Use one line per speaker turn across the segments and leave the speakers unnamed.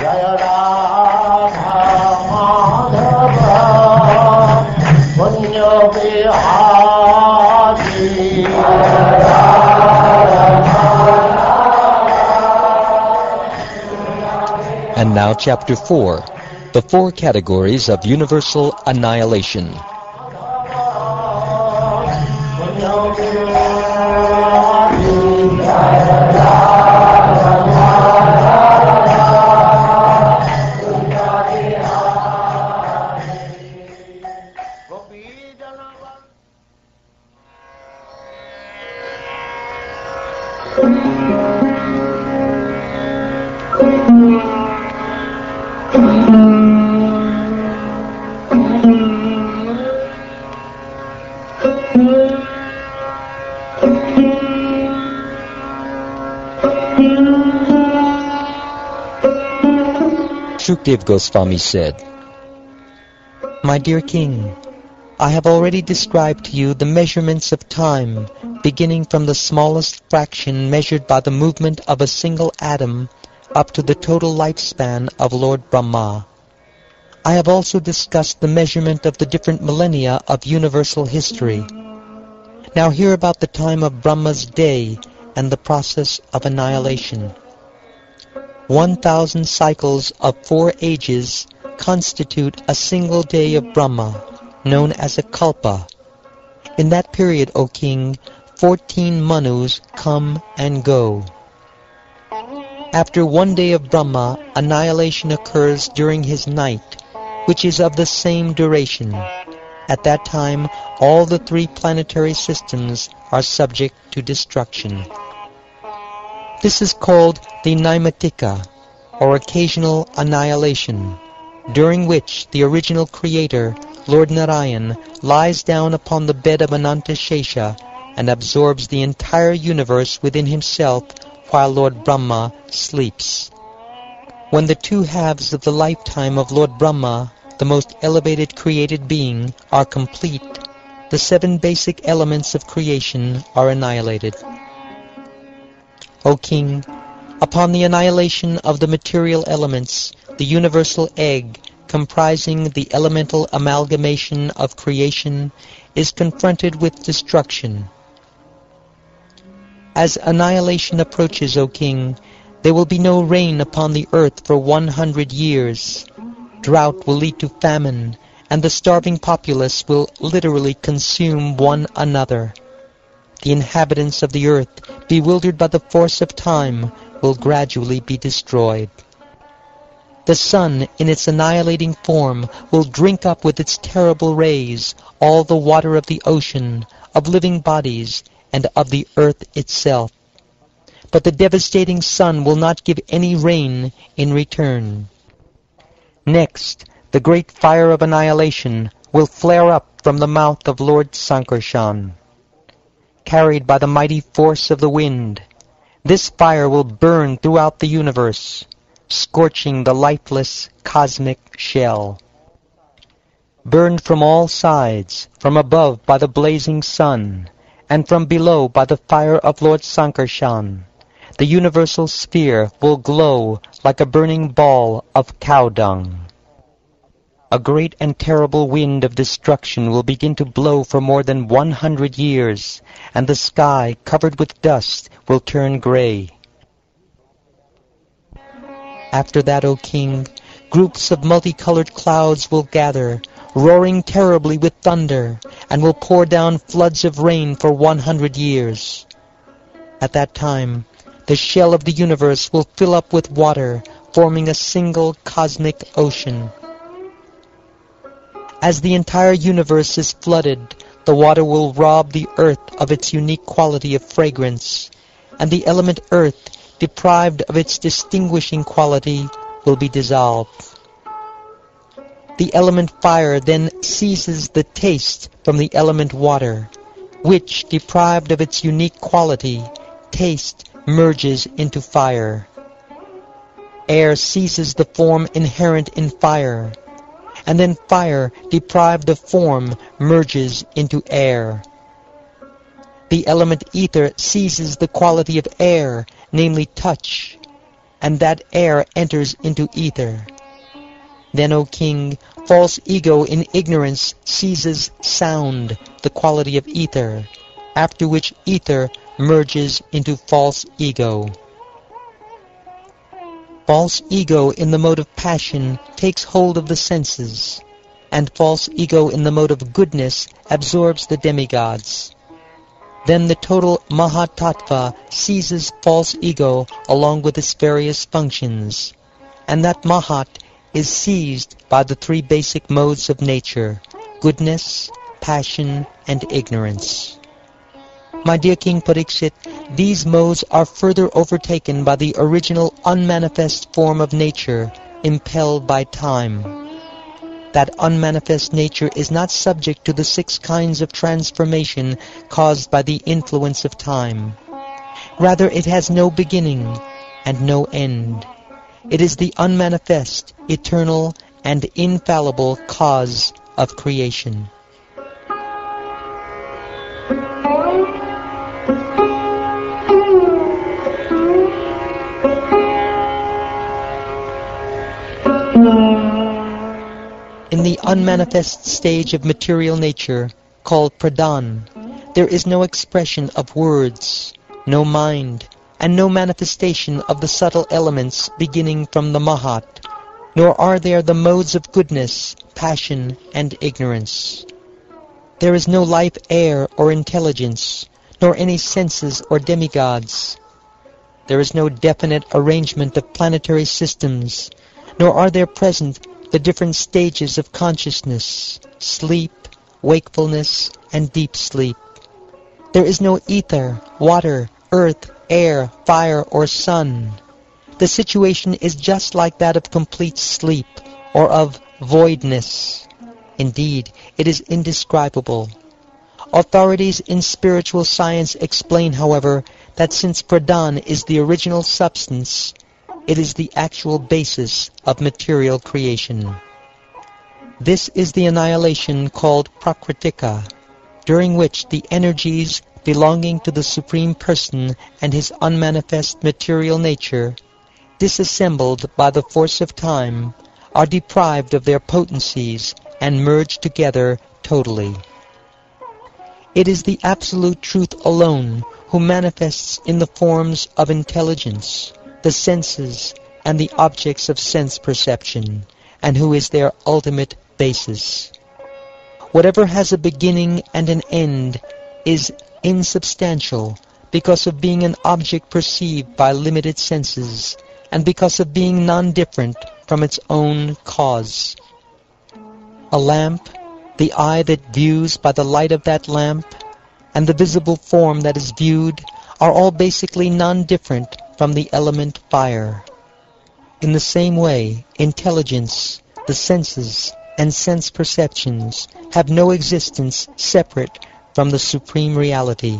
Jaya Radha Madhava Punya Bihari.
And now Chapter 4, the 4 categories of universal annihilation. Shukdev Goswami said, "My dear king, I have already described to you the measurements of time, beginning from the smallest fraction measured by the movement of a single atom up to the total lifespan of Lord Brahma. I have also discussed the measurement of the different millennia of universal history. Now hear about the time of Brahma's day and the process of annihilation. 1,000 cycles of 4 ages constitute a single day of Brahma, known as a kalpa. In that period, O king, 14 Manus come and go. After 1 day of Brahma, annihilation occurs during his night, which is of the same duration. At that time, all the 3 planetary systems are subject to destruction. This is called the Naimatika, or occasional annihilation, during which the original creator, Lord Narayan, lies down upon the bed of Ananta Shesha and absorbs the entire universe within himself while Lord Brahma sleeps. When the 2 halves of the lifetime of Lord Brahma, the most elevated created being, are complete, the 7 basic elements of creation are annihilated. O king, upon the annihilation of the material elements, the universal egg, comprising the elemental amalgamation of creation, is confronted with destruction. As annihilation approaches, O king, there will be no rain upon the earth for 100 years. Drought will lead to famine, and the starving populace will literally consume one another. The inhabitants of the earth, bewildered by the force of time, will gradually be destroyed. The sun, in its annihilating form, will drink up with its terrible rays all the water of the ocean, of living bodies, and of the earth itself. But the devastating sun will not give any rain in return. Next, the great fire of annihilation will flare up from the mouth of Lord Sankarshan. Carried by the mighty force of the wind, this fire will burn throughout the universe, scorching the lifeless cosmic shell. Burned from all sides, from above by the blazing sun, and from below by the fire of Lord Sankarshan, the universal sphere will glow like a burning ball of cow dung. A great and terrible wind of destruction will begin to blow for more than 100 years, and the sky, covered with dust, will turn gray. After that, O king, groups of multicolored clouds will gather, roaring terribly with thunder, and will pour down floods of rain for 100 years. At that time, the shell of the universe will fill up with water, forming a single cosmic ocean. As the entire universe is flooded, the water will rob the earth of its unique quality of fragrance, and the element earth, deprived of its distinguishing quality, will be dissolved. The element fire then seizes the taste from the element water, which, deprived of its unique quality, taste merges into fire. Air seizes the form inherent in fire, and then fire, deprived of form, merges into air. The element ether seizes the quality of air, namely touch, and that air enters into ether. Then, O king, false ego in ignorance seizes sound, the quality of ether, after which ether merges into false ego. False ego in the mode of passion takes hold of the senses, and false ego in the mode of goodness absorbs the demigods. Then the total Mahatattva seizes false ego along with its various functions, and that Mahat is seized by the three basic modes of nature, goodness, passion, and ignorance. My dear King Parikshit, these modes are further overtaken by the original unmanifest form of nature, impelled by time. That unmanifest nature is not subject to the 6 kinds of transformation caused by the influence of time. Rather, it has no beginning and no end. It is the unmanifest, eternal, and infallible cause of creation. In the unmanifest stage of material nature, called pradhan, there is no expression of words, no mind, and no manifestation of the subtle elements beginning from the Mahat, nor are there the modes of goodness, passion, and ignorance. There is no life air or intelligence, nor any senses or demigods. There is no definite arrangement of planetary systems, nor are there present the different stages of consciousness, sleep, wakefulness, and deep sleep. There is no ether, water, earth, air, fire, or sun. The situation is just like that of complete sleep, or of voidness. Indeed, it is indescribable. Authorities in spiritual science explain, however, that since pradhan is the original substance, it is the actual basis of material creation. This is the annihilation called prakritika, during which the energies belonging to the Supreme Person and His unmanifest material nature, disassembled by the force of time, are deprived of their potencies and merged together totally. It is the Absolute Truth alone who manifests in the forms of intelligence, the senses, and the objects of sense perception, and who is their ultimate basis. Whatever has a beginning and an end is insubstantial because of being an object perceived by limited senses, and because of being non-different from its own cause. A lamp, the eye that views by the light of that lamp, and the visible form that is viewed are all basically non-different from the element fire. In the same way, intelligence, the senses, and sense perceptions have no existence separate from the Supreme Reality,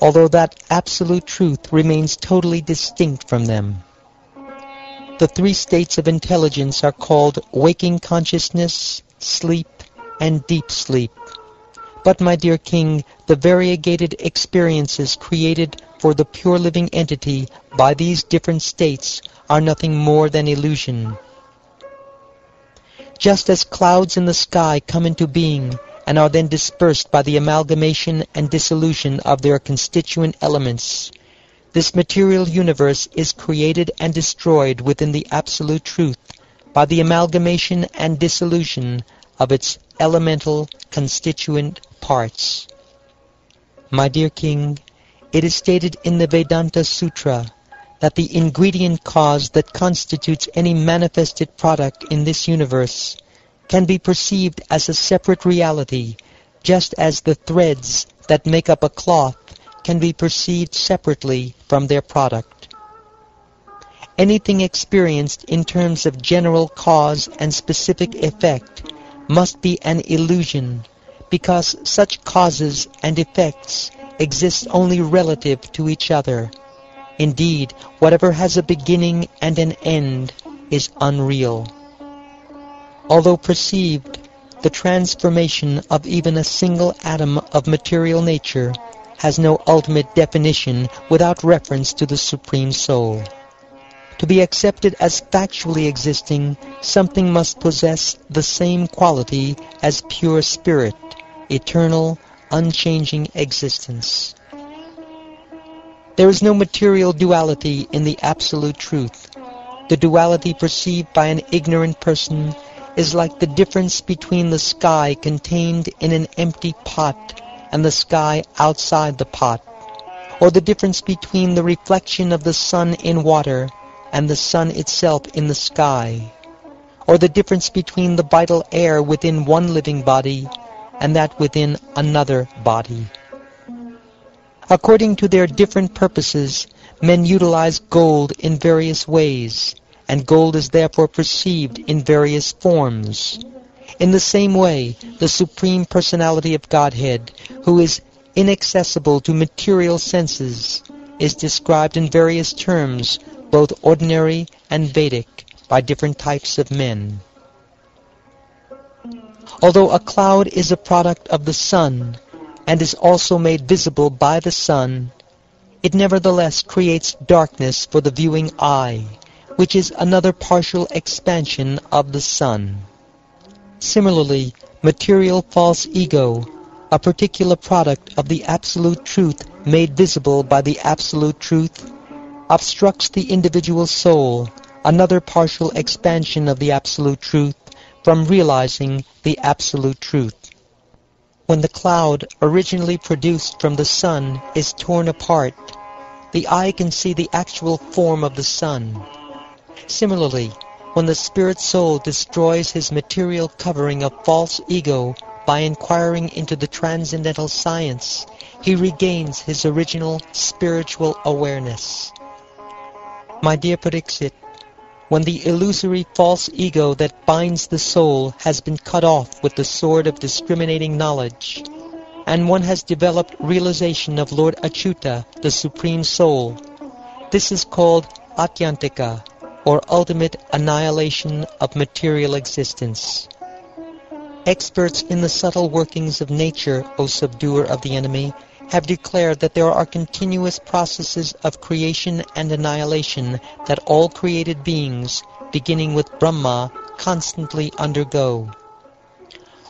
although that Absolute Truth remains totally distinct from them. The 3 states of intelligence are called waking consciousness, sleep, and deep sleep. But, my dear King, the variegated experiences created for the pure living entity by these different states are nothing more than illusion. Just as clouds in the sky come into being and are then dispersed by the amalgamation and dissolution of their constituent elements, this material universe is created and destroyed within the Absolute Truth by the amalgamation and dissolution of its elemental constituent parts. My dear King, it is stated in the Vedanta Sutra that the ingredient cause that constitutes any manifested product in this universe can be perceived as a separate reality, just as the threads that make up a cloth can be perceived separately from their product. Anything experienced in terms of general cause and specific effect must be an illusion, because such causes and effects exist only relative to each other. Indeed, whatever has a beginning and an end is unreal. Although perceived, the transformation of even a single atom of material nature has no ultimate definition without reference to the Supreme Soul. To be accepted as factually existing, something must possess the same quality as pure spirit, eternal, unchanging existence. There is no material duality in the absolute truth. The duality perceived by an ignorant person is like the difference between the sky contained in an empty pot and the sky outside the pot, or the difference between the reflection of the sun in water and the sun itself in the sky, or the difference between the vital air within one living body and that within another body. According to their different purposes, men utilize gold in various ways, and gold is therefore perceived in various forms. In the same way, the Supreme Personality of Godhead, who is inaccessible to material senses, is described in various terms, both ordinary and Vedic, by different types of men. Although a cloud is a product of the sun, and is also made visible by the sun, it nevertheless creates darkness for the viewing eye, which is another partial expansion of the sun. Similarly, material false ego, a particular product of the absolute truth made visible by the absolute truth, obstructs the individual soul, another partial expansion of the absolute truth, from realizing the absolute truth. When the cloud originally produced from the sun is torn apart, the eye can see the actual form of the sun. Similarly, when the spirit soul destroys his material covering of false ego by inquiring into the transcendental science, he regains his original spiritual awareness. My dear Pariksit, when the illusory false ego that binds the soul has been cut off with the sword of discriminating knowledge, and one has developed realization of Lord Achyuta, the Supreme Soul, this is called Atyantika, or ultimate annihilation of material existence. Experts in the subtle workings of nature, O subduer of the enemy, have declared that there are continuous processes of creation and annihilation that all created beings, beginning with Brahma, constantly undergo.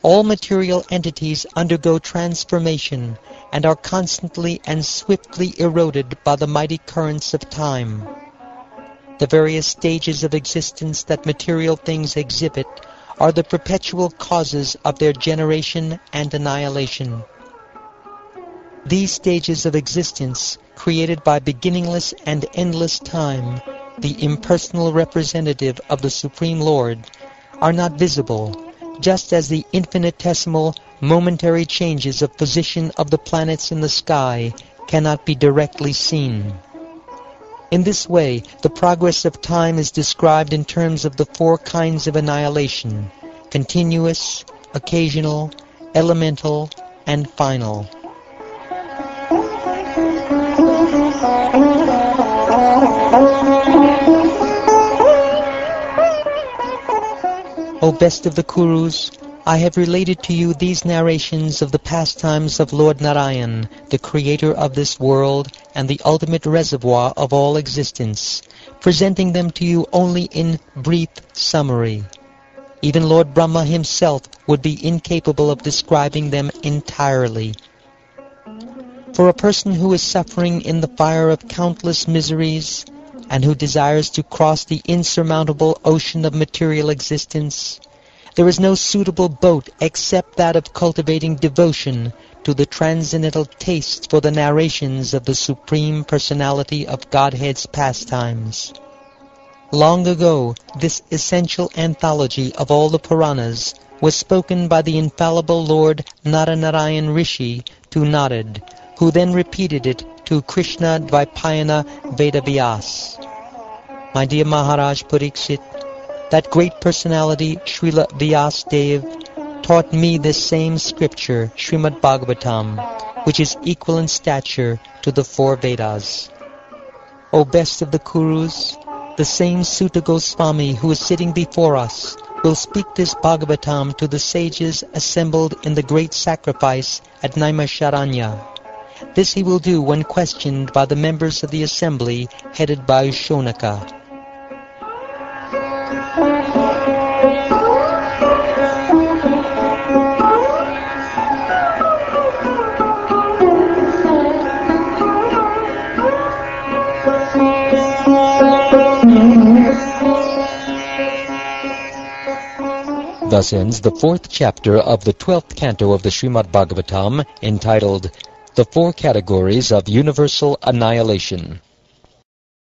All material entities undergo transformation and are constantly and swiftly eroded by the mighty currents of time. The various stages of existence that material things exhibit are the perpetual causes of their generation and annihilation. These stages of existence, created by beginningless and endless time, the impersonal representative of the Supreme Lord, are not visible, just as the infinitesimal, momentary changes of position of the planets in the sky cannot be directly seen. In this way, the progress of time is described in terms of the four kinds of annihilation: continuous, occasional, elemental, and final. O best of the Kurus, I have related to you these narrations of the pastimes of Lord Narayan, the creator of this world and the ultimate reservoir of all existence, presenting them to you only in brief summary. Even Lord Brahma himself would be incapable of describing them entirely. For a person who is suffering in the fire of countless miseries, and who desires to cross the insurmountable ocean of material existence, there is no suitable boat except that of cultivating devotion to the transcendental taste for the narrations of the Supreme Personality of Godhead's pastimes. Long ago, this essential anthology of all the Puranas was spoken by the infallible Lord Naranarayan Rishi to Narad, who then repeated it to Krishna Dvaipayana Vedavyas. My dear Maharaj Pariksit, that great personality, Srila Vyasadeva, taught me this same scripture, Srimad Bhagavatam, which is equal in stature to the four Vedas. O best of the Kurus, the same Sutta Goswami who is sitting before us will speak this Bhagavatam to the sages assembled in the great sacrifice at Naimisharanya. This he will do when questioned by the members of the assembly headed by Shonaka. Thus ends the 4th chapter of the 12th canto of the Srimad Bhagavatam, entitled The Four Categories of Universal Annihilation.